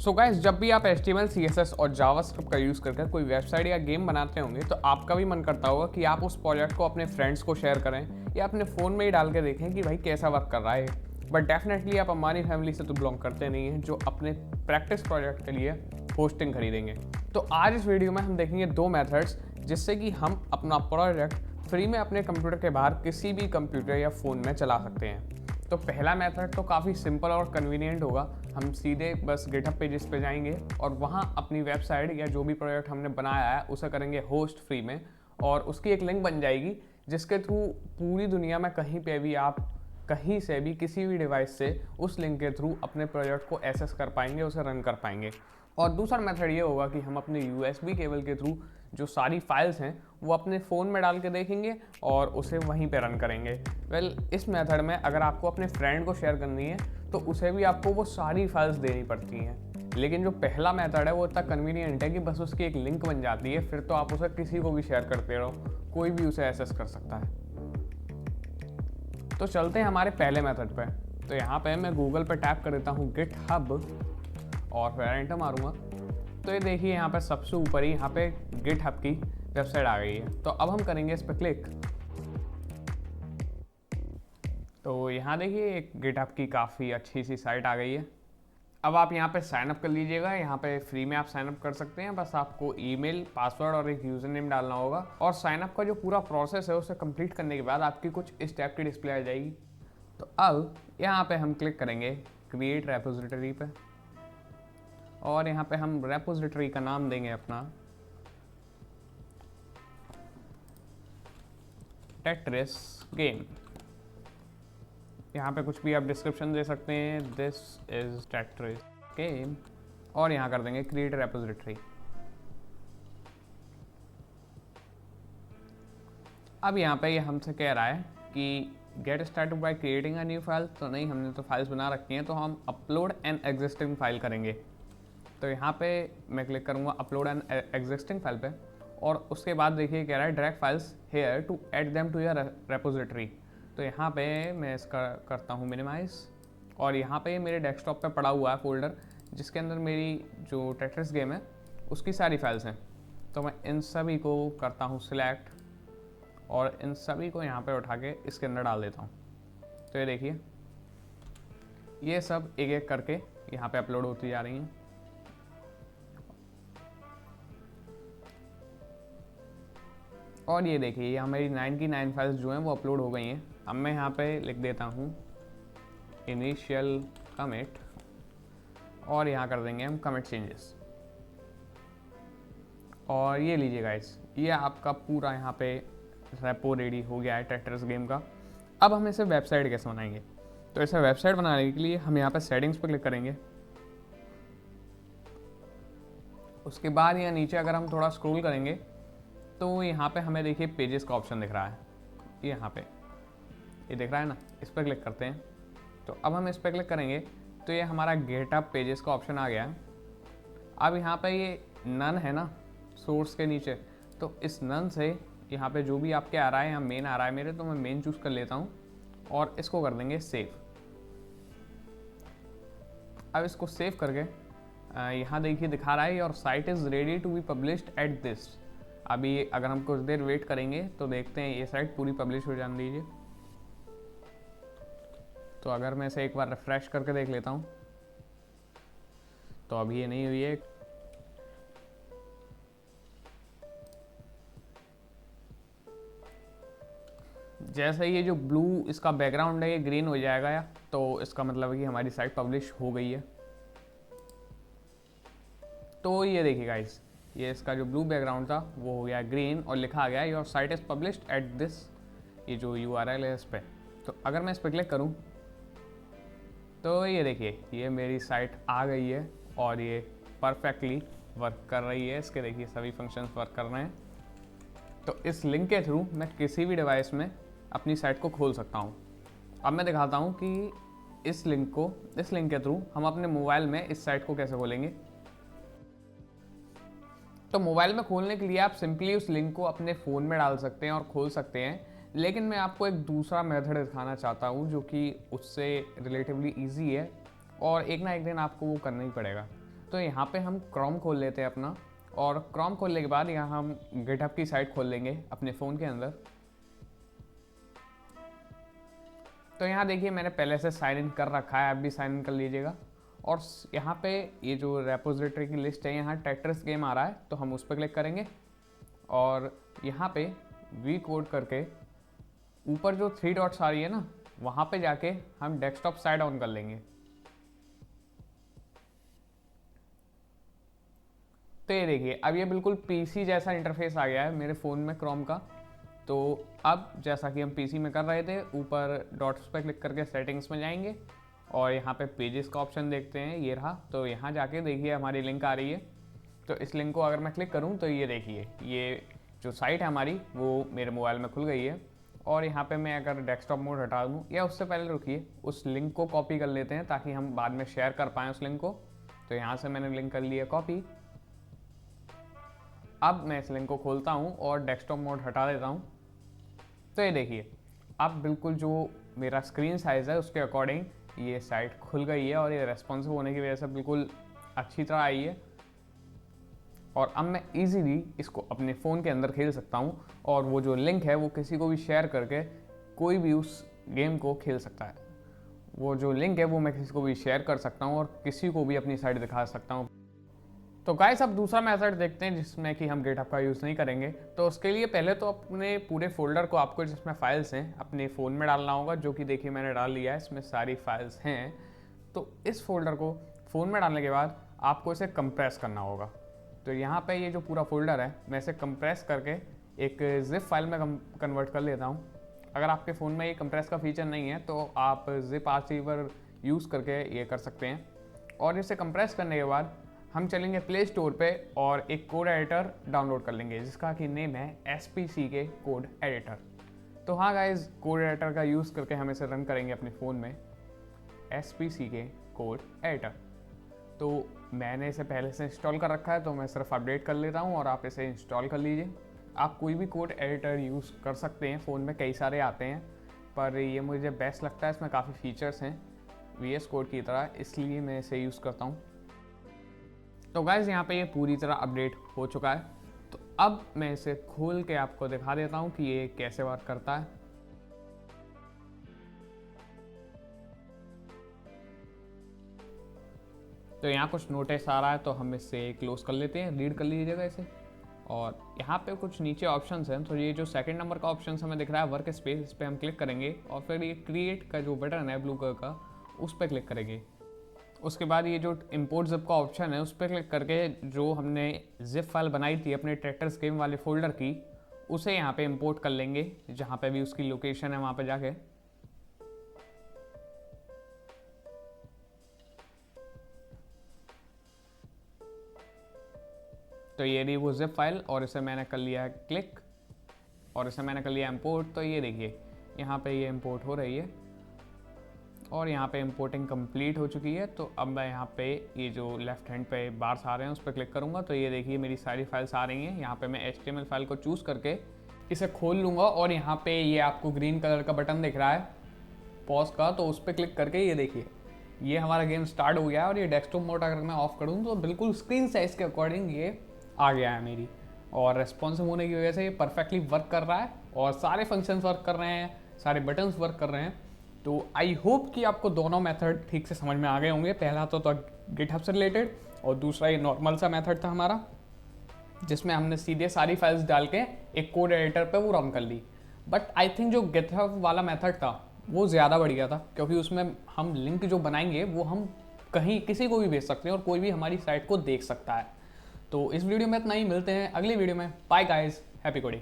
So guys, जब भी आप HTML, CSS और जावास्क्रिप्ट का यूज़ करके कोई वेबसाइट या गेम बनाते होंगे तो आपका भी मन करता होगा कि आप उस प्रोजेक्ट को अपने फ्रेंड्स को शेयर करें या अपने फ़ोन में ही डाल के देखें कि भाई कैसा वर्क कर रहा है। बट डेफिनेटली आप अंबानी फैमिली से तो बिलोंग करते नहीं हैं जो अपने प्रैक्टिस प्रोजेक्ट के लिए होस्टिंग खरीदेंगे। तो आज इस वीडियो में हम देखेंगे दो मेथड्स जिससे कि हम अपना प्रोजेक्ट फ्री में अपने कंप्यूटर के बाहर किसी भी कंप्यूटर या फ़ोन में चला सकते हैं। तो पहला मेथड तो काफ़ी सिंपल और कन्वीनियंट होगा। हम सीधे बस गिटहब पेजेस पे जाएंगे और वहाँ अपनी वेबसाइट या जो भी प्रोजेक्ट हमने बनाया है उसे करेंगे होस्ट फ्री में, और उसकी एक लिंक बन जाएगी जिसके थ्रू पूरी दुनिया में कहीं पे भी आप कहीं से भी किसी भी डिवाइस से उस लिंक के थ्रू अपने प्रोजेक्ट को एक्सेस कर पाएंगे, उसे रन कर पाएंगे। और दूसरा मेथड ये होगा कि हम अपने USB केबल के थ्रू जो सारी फाइल्स हैं वो अपने फ़ोन में डाल के देखेंगे और उसे वहीं पे रन करेंगे। इस मेथड में अगर आपको अपने फ्रेंड को शेयर करनी है तो उसे भी आपको वो सारी फाइल्स देनी पड़ती हैं। लेकिन जो पहला मेथड है वो इतना कन्वीनियंट है कि बस उसकी एक लिंक बन जाती है, फिर तो आप उसे किसी को भी शेयर करते रहो, कोई भी उसे एक्सेस कर सकता है। तो चलते हैं हमारे पहले मेथड पे। तो यहाँ पे मैं गूगल पे टैप कर देता हूँ गिटहब और फिर एंटर मारूंगा। तो ये देखिए यहाँ पे सबसे ऊपर ही यहाँ पे गिटहब की वेबसाइट आ गई है। तो अब हम करेंगे इस पर क्लिक। तो यहाँ देखिए एक गिटहब की काफ़ी अच्छी सी साइट आ गई है। अब आप यहाँ पे साइन अप कर लीजिएगा। यहाँ पे फ्री में आप साइन अप कर सकते हैं। बस आपको ईमेल, पासवर्ड और एक यूज़र नेम डालना होगा। और साइन अप का जो पूरा प्रोसेस है उसे कंप्लीट करने के बाद आपकी कुछ इस टाइप की डिस्प्ले आ जाएगी। तो अब यहाँ पे हम क्लिक करेंगे क्रिएट रेपोजिटरी पे, और यहाँ पे हम रेपोजिटरी का नाम देंगे अपना टेट्रिस गेम। यहाँ पे कुछ भी आप डिस्क्रिप्शन दे सकते हैं, दिस इज टेट्रिस गेम, और यहाँ कर देंगे क्रिएट रेपोजिटरी। अब यहाँ पे ये हमसे कह रहा है कि get started by creating a new file. तो नहीं, हमने तो फाइल्स बना रखी हैं, तो हम अपलोड एन एग्जिस्टिंग फाइल करेंगे। तो यहाँ पे मैं क्लिक करूँगा अपलोड एन एग्जिस्टिंग फाइल पे, और उसके बाद देखिए कह रहा है drag files here to add them to your repository. तो यहाँ पे मैं इसका करता हूँ मिनिमाइज, और यहाँ पे मेरे डेस्कटॉप पे पड़ा हुआ है फोल्डर जिसके अंदर मेरी जो टेट्रिस गेम है उसकी सारी फाइल्स हैं। तो मैं इन सभी को करता हूँ सिलेक्ट और इन सभी को यहाँ पे उठा के इसके अंदर डाल देता हूँ। तो ये देखिए ये सब एक एक करके यहाँ पे अपलोड होती जा रही हैं। और ये देखिए ये हमारी 99 फाइल्स जो हैं वो अपलोड हो गई हैं। अब मैं यहाँ पे लिख देता हूँ इनिशियल कमिट, और यहाँ कर देंगे हम कमिट चेंजेस। और ये लीजिए गाइस, ये आपका पूरा यहाँ पे रेपो रेडी हो गया है टेट्रिस गेम का। अब हम इसे वेबसाइट कैसे बनाएंगे? तो इसे वेबसाइट बनाने के लिए हम यहाँ पे सेटिंग्स पर क्लिक करेंगे। उसके बाद यहाँ नीचे अगर हम थोड़ा स्क्रॉल करेंगे तो यहाँ पे हमें देखिए पेजेस का ऑप्शन दिख रहा है। यहाँ पे ये दिख रहा है ना, इस पर क्लिक करते हैं। तो अब हम इस पर क्लिक करेंगे तो ये हमारा गेटअप पेजेस का ऑप्शन आ गया है। अब यहाँ पे ये नन है ना सोर्स के नीचे, तो इस नन से यहाँ पे जो भी आपके आ रहा है, यहाँ मेन आ रहा है मेरे, तो मैं मेन चूज़ कर लेता हूँ और इसको कर देंगे सेव। अब इसको सेव करके यहाँ देखिए दिखा रहा है your site is ready to be published at this. अभी अगर हम कुछ देर वेट करेंगे तो देखते हैं ये साइट पूरी पब्लिश हो जाने दीजिए। तो अगर मैं इसे एक बार रिफ्रेश करके देख लेता हूँ तो अभी ये नहीं हुई है। जैसे ये जो ब्लू इसका बैकग्राउंड है ये ग्रीन हो जाएगा या, तो इसका मतलब है कि हमारी साइट पब्लिश हो गई है। तो ये देखिए गाइस, ये इसका जो ब्लू बैकग्राउंड था वो हो गया ग्रीन और लिखा आ गया your site is published at this, ये जो URL है इस पर। तो अगर मैं इस पर क्लिक करूँ तो ये देखिए ये मेरी साइट आ गई है और ये परफेक्टली वर्क कर रही है। इसके देखिए सभी फंक्शंस वर्क कर रहे हैं। तो इस लिंक के थ्रू मैं किसी भी डिवाइस में अपनी साइट को खोल सकता हूँ। अब मैं दिखाता हूँ कि इस लिंक के थ्रू हम अपने मोबाइल में इस साइट को कैसे खोलेंगे। तो मोबाइल में खोलने के लिए आप सिंपली उस लिंक को अपने फ़ोन में डाल सकते हैं और खोल सकते हैं, लेकिन मैं आपको एक दूसरा मेथड दिखाना चाहता हूँ जो कि उससे रिलेटिवली ईजी है और एक ना एक दिन आपको वो करना ही पड़ेगा। तो यहाँ पे हम क्रोम खोल लेते हैं अपना, और क्रोम खोलने के बाद यहाँ हम गिटहब की साइट खोल लेंगे अपने फ़ोन के अंदर। तो यहाँ देखिए मैंने पहले से साइन इन कर रखा है, आप भी साइन इन कर लीजिएगा। और यहाँ पे ये जो रेपोजिटरी की लिस्ट है, यहाँ टेट्रिस गेम आ रहा है, तो हम उस पर क्लिक करेंगे और यहाँ पे वी कोड करके ऊपर जो 3 डॉट्स आ रही है ना, वहाँ पे जाके हम डेस्कटॉप साइड ऑन कर लेंगे। तो ये देखिए अब ये बिल्कुल पीसी जैसा इंटरफेस आ गया है मेरे फ़ोन में क्रोम का। तो अब जैसा कि हम पीसी में कर रहे थे, ऊपर डॉट्स पे क्लिक करके सेटिंग्स में जाएंगे और यहाँ पे पेजेस का ऑप्शन देखते हैं, ये रहा। तो यहाँ जाके देखिए हमारी लिंक आ रही है। तो इस लिंक को अगर मैं क्लिक करूँ तो ये देखिए ये जो साइट है हमारी वो मेरे मोबाइल में खुल गई है। और यहाँ पे मैं अगर डेस्कटॉप मोड हटा दूँ, या उससे पहले रुकिए उस लिंक को कॉपी कर लेते हैं ताकि हम बाद में शेयर कर पाएँ उस लिंक को। तो यहाँ से मैंने लिंक कर लिया कॉपी। अब मैं इस लिंक को खोलता हूँ और डेस्कटॉप मोड हटा देता हूँ। तो ये देखिए अब बिल्कुल जो मेरा स्क्रीन साइज़ है उसके अकॉर्डिंग ये साइट खुल गई है और ये रेस्पॉन्सिव होने की वजह से बिल्कुल अच्छी तरह आई है। और अब मैं इजीली इसको अपने फ़ोन के अंदर खेल सकता हूँ, और वो जो लिंक है वो किसी को भी शेयर करके कोई भी उस गेम को खेल सकता है। वो जो लिंक है वो मैं किसी को भी शेयर कर सकता हूँ और किसी को भी अपनी साइट दिखा सकता हूँ। तो गाइस अब दूसरा मेथड देखते हैं जिसमें कि हम गिटहब का यूज़ नहीं करेंगे। तो उसके लिए पहले तो अपने पूरे फोल्डर को आपको जिसमें फाइल्स हैं अपने फ़ोन में डालना होगा, जो कि देखिए मैंने डाल लिया है, इसमें सारी फाइल्स हैं। तो इस फोल्डर को फ़ोन में डालने के बाद आपको इसे कंप्रेस करना होगा। तो यहाँ पे ये जो पूरा फोल्डर है मैं इसे कंप्रेस करके एक जिप फाइल में कन्वर्ट कर लेता हूँ। अगर आपके फ़ोन में ये कंप्रेस का फीचर नहीं है तो आप जिप आर्चिवर यूज़ करके ये कर सकते हैं। और इसे कंप्रेस करने के बाद हम चलेंगे प्ले स्टोर पे और एक कोड एडिटर डाउनलोड कर लेंगे जिसका कि नेम है SPCK कोड एडिटर। तो हाँ गाइज, कोड एडिटर का यूज़ करके हम इसे रन करेंगे अपने फ़ोन में, SPCK कोड एडिटर। तो मैंने इसे पहले से इंस्टॉल कर रखा है, तो मैं सिर्फ अपडेट कर लेता हूँ और आप इसे इंस्टॉल कर लीजिए। आप कोई भी कोड एडिटर यूज़ कर सकते हैं, फ़ोन में कई सारे आते हैं, पर ये मुझे बेस्ट लगता है, इसमें काफ़ी फीचर्स हैं VS कोड की तरह, इसलिए मैं इसे यूज़ करता हूँ। तो गाइज़ यहाँ पे ये पूरी तरह अपडेट हो चुका है। तो अब मैं इसे खोल के आपको दिखा देता हूँ कि ये कैसे वर्क करता है। तो यहाँ कुछ नोटिस आ रहा है, तो हम इसे क्लोज कर लेते हैं, रीड कर लीजिएगा इसे। और यहाँ पे कुछ नीचे ऑप्शंस हैं, तो ये जो सेकंड नंबर का ऑप्शन हमें दिख रहा है वर्क स्पेस, इस पर हम क्लिक करेंगे और फिर ये क्रिएट का जो बटन है ब्लू कलर का, उस पर क्लिक करेंगे। उसके बाद ये जो इंपोर्ट जिप का ऑप्शन है उस पर क्लिक करके जो हमने जिप फाइल बनाई थी अपने टेट्रिस गेम वाले फोल्डर की, उसे यहाँ पे इंपोर्ट कर लेंगे, जहाँ पे भी उसकी लोकेशन है वहाँ पे जाके। तो ये रही वो जिप फाइल और इसे मैंने कर लिया है क्लिक और इसे मैंने कर लिया इंपोर्ट। तो ये देखिए यहाँ पे ये इंपोर्ट हो रही है और यहाँ पे इंपोर्टिंग कंप्लीट हो चुकी है। तो अब मैं यहाँ पे ये जो लेफ्ट हैंड पे बार्स आ रहे हैं उस पर क्लिक करूँगा, तो ये देखिए मेरी सारी फाइल्स आ रही हैं। यहाँ पे मैं HTML फाइल को चूज़ करके इसे खोल लूँगा और यहाँ पे ये आपको ग्रीन कलर का बटन दिख रहा है पॉज का, तो उस पर क्लिक करके ये देखिए ये हमारा गेम स्टार्ट हो गया है। और ये डेस्कटॉप मोड अगर मैं ऑफ करूँ तो बिल्कुल स्क्रीन साइज़ के अकॉर्डिंग ये आ गया है मेरी, और रेस्पॉन्सिव होने की वजह से ये परफेक्टली वर्क कर रहा है और सारे फंक्शंस वर्क कर रहे हैं, सारे बटन्स वर्क कर रहे हैं। तो आई होप कि आपको दोनों मेथड ठीक से समझ में आ गए होंगे। पहला तो गिटहब से रिलेटेड और दूसरा ये नॉर्मल सा मेथड था हमारा, जिसमें हमने सीधे सारी फाइल्स डाल के एक कोड एडिटर पे वो रन कर ली। बट आई थिंक जो गिटहब वाला मेथड था वो ज़्यादा बढ़िया था, क्योंकि उसमें हम लिंक जो बनाएंगे वो हम कहीं किसी को भी भेज सकते हैं और कोई भी हमारी साइट को देख सकता है। तो इस वीडियो में इतना ही, मिलते हैं अगली वीडियो में। Bye guys, happy coding.